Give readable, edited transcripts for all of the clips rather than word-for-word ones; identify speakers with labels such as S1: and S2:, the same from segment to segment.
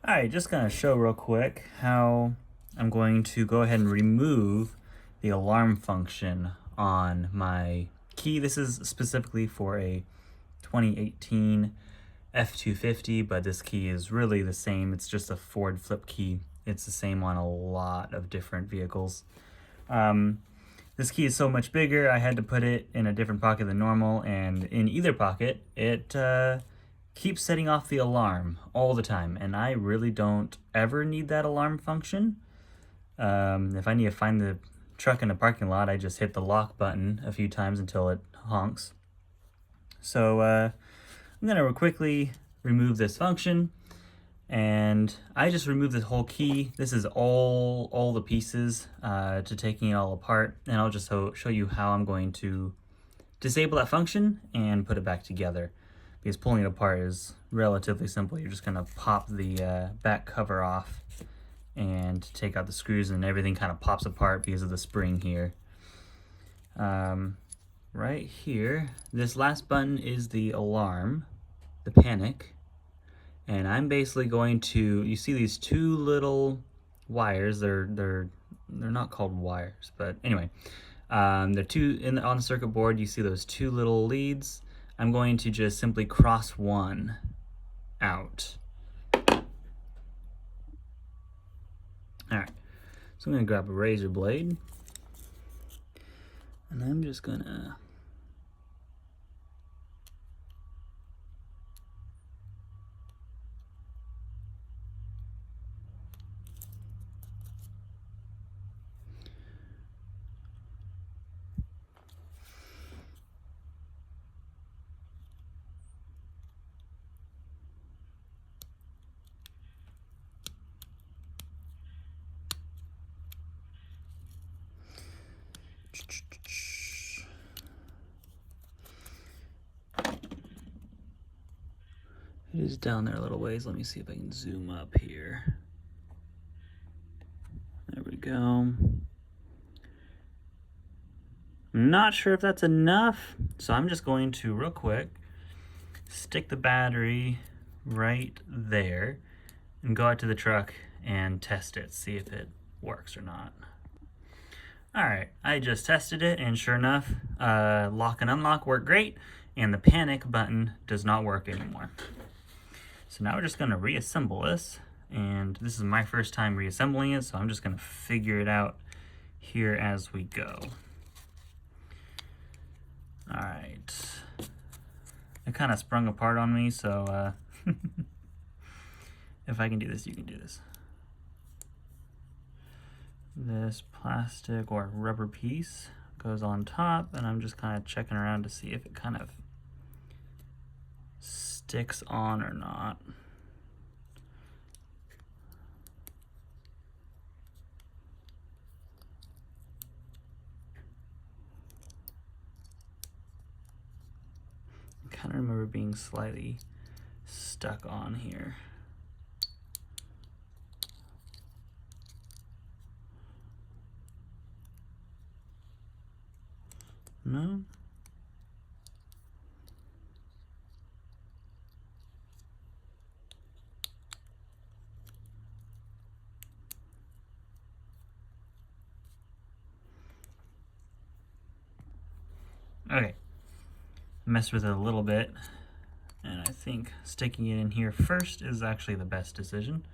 S1: Alright, just gonna show real quick how I'm going to go ahead and remove the alarm function on my key. This is specifically for a 2018 F250, but this key is really the same. It's just a Ford flip key. It's the same on a lot of different vehicles. This key is so much bigger, I had to put it in a different pocket than normal, and in either pocket, it keeps setting off the alarm all the time, and I really don't ever need that alarm function. If I need to find the truck in the parking lot, I just hit the lock button a few times until it honks. So I'm gonna quickly remove this function, and I just removed the whole key. This is all the pieces to taking it all apart, and I'll just show you how I'm going to disable that function and put it back together, because pulling it apart is relatively simple. You're just gonna pop the back cover off and take out the screws, and everything kind of pops apart because of the spring here. Right here, this last button is the alarm, the panic, and I'm basically going to, you see these two little wires, they're not called wires, but anyway, they're two on the circuit board. You see those two little leads. I'm going to just simply cross one out. Alright, so I'm going to grab a razor blade, and I'm just going to it is down there a little ways. Let me see if I can zoom up here. There we go. I'm not sure if that's enough, so I'm just going to, real quick, stick the battery right there and go out to the truck and test it, see if it works or not. Alright, I just tested it, and sure enough, lock and unlock work great, and the panic button does not work anymore. So now we're just going to reassemble this, and this is my first time reassembling it, so I'm just going to figure it out here as we go. Alright, it kind of sprung apart on me, so if I can do this, you can do this. This plastic or rubber piece goes on top, and I'm just kind of checking around to see if it kind of sticks on or not. I kind of remember being slightly stuck on here. No? Okay, messed with it a little bit, and I think sticking it in here first is actually the best decision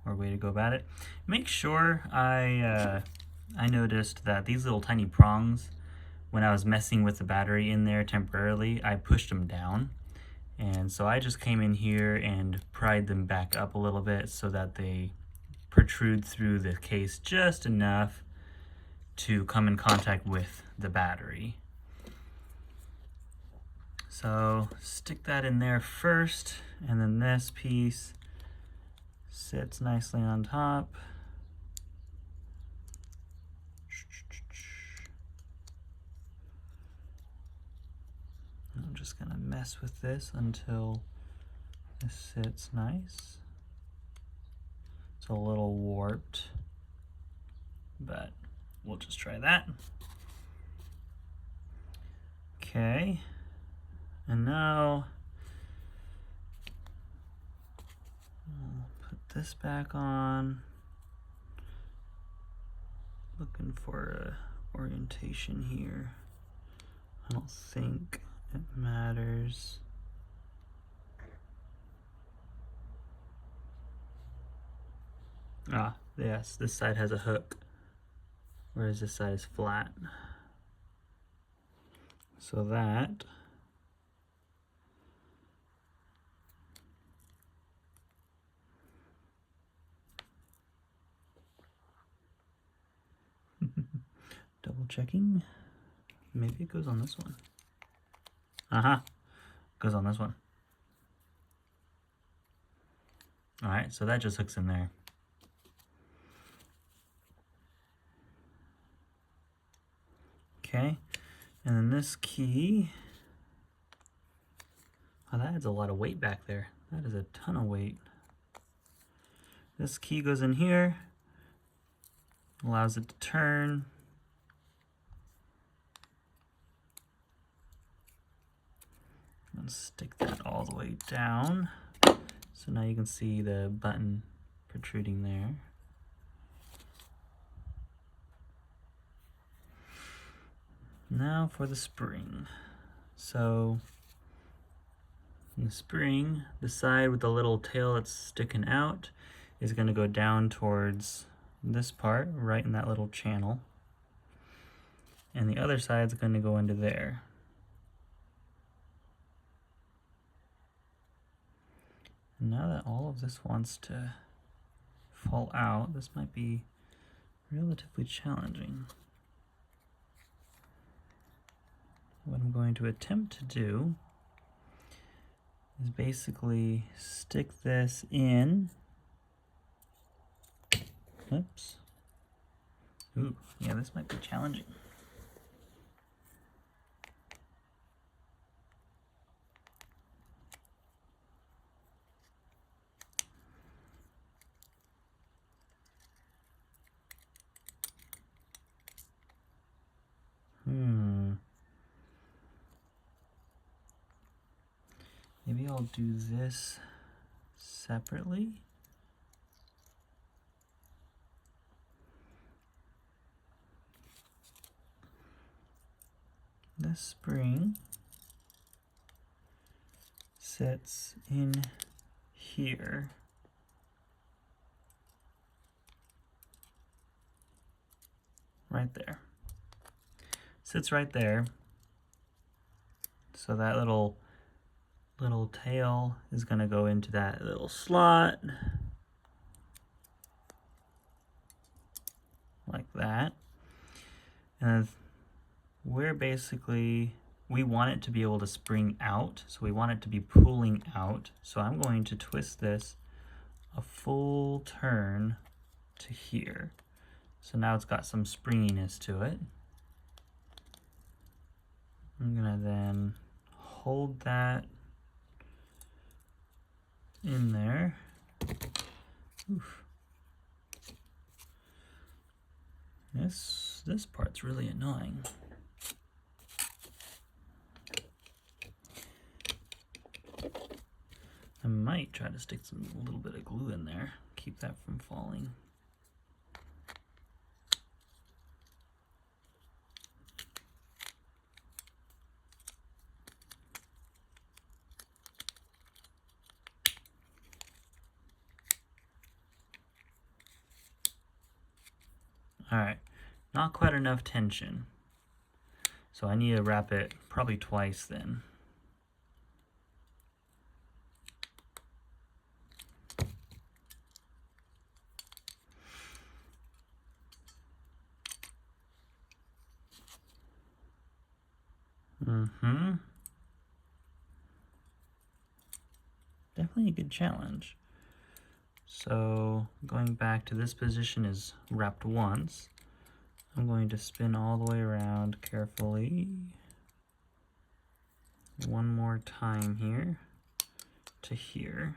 S1: or way to go about it. Make sure I noticed that these little tiny prongs, when I was messing with the battery in there temporarily, I pushed them down, and so I just came in here and pried them back up a little bit so that they protrude through the case just enough to come in contact with the battery. So stick that in there first, and then this piece sits nicely on top. I'm just gonna mess with this until this sits nice. It's a little warped, but we'll just try that. Okay. And now I'll put this back on. Looking for a orientation here. I don't think it matters. Ah, yes, this side has a hook, whereas this side is flat. So that double checking. Maybe it goes on this one. Goes on this one. All right, so that just hooks in there. Okay, and then this key, oh, that adds a lot of weight back there. That is a ton of weight. This key goes in here, allows it to turn. Let's stick that all the way down. So now you can see the button protruding there. Now for the spring. So the spring, the side with the little tail that's sticking out, is going to go down towards this part, right in that little channel. And the other side's going to go into there. And now that all of this wants to fall out, this might be relatively challenging. What I'm going to attempt to do is basically stick this in. Oops. Ooh, yeah, this might be challenging. Maybe I'll do this separately. This spring sits in here. Right there. Sits right there. So that little tail is going to go into that little slot. Like that. And we want it to be able to spring out. So we want it to be pulling out. So I'm going to twist this a full turn to here. So now it's got some springiness to it. I'm gonna then hold that in there. Oof. This part's really annoying. I might try to stick a little bit of glue in there, keep that from falling. All right, not quite enough tension. So I need to wrap it probably twice then. Definitely a good challenge. So going back to this position is wrapped once. I'm going to spin all the way around carefully. One more time here to here.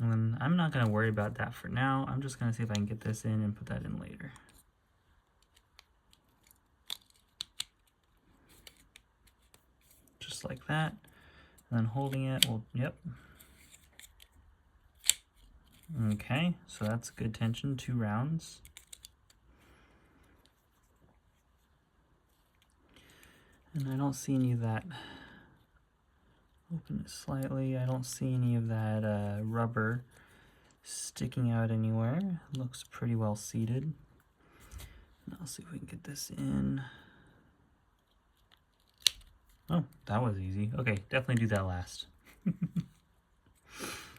S1: And then I'm not going to worry about that for now. I'm just going to see if I can get this in and put that in later. Just like that. And then holding it, well, yep. Okay, so that's good tension, 2 rounds. And I don't see any of that, open it slightly, I don't see any of that rubber sticking out anywhere. Looks pretty well seated. I'll see if we can get this in. Oh, that was easy. Okay, definitely do that last.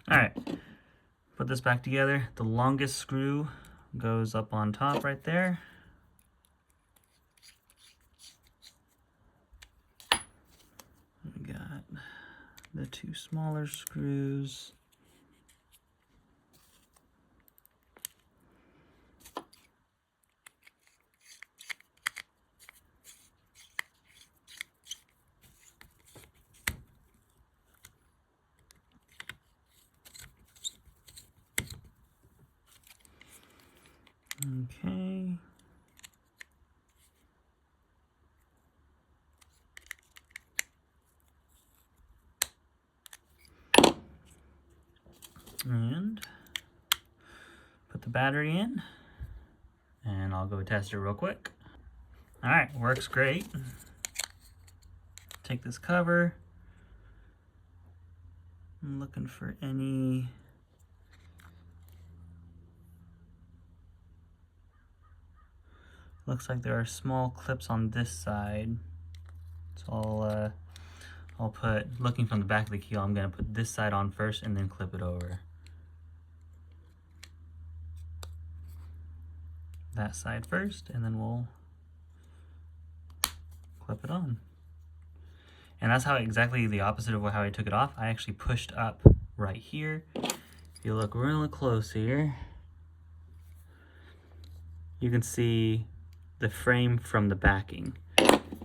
S1: Alright, put this back together. The longest screw goes up on top right there. We got the 2 smaller screws. Okay. And put the battery in, and I'll go test it real quick. All right, works great. Take this cover. I'm looking for any looks like there are small clips on this side. So I'll put, looking from the back of the keel, I'm gonna put this side on first and then clip it over. That side first, and then we'll clip it on. And that's how exactly the opposite of how I took it off. I actually pushed up right here. If you look really close here, you can see the frame from the backing.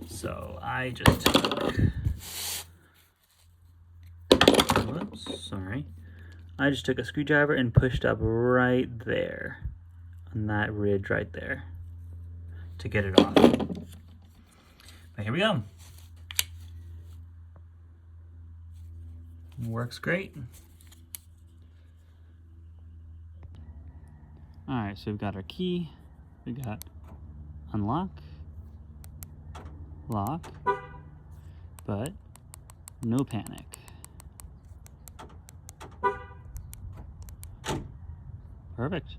S1: So I just took, whoops, sorry. I just took a screwdriver and pushed up right there on that ridge right there to get it off. But here we go. Works great. All right, so we've got our key. We got unlock, lock, but no panic. Perfect.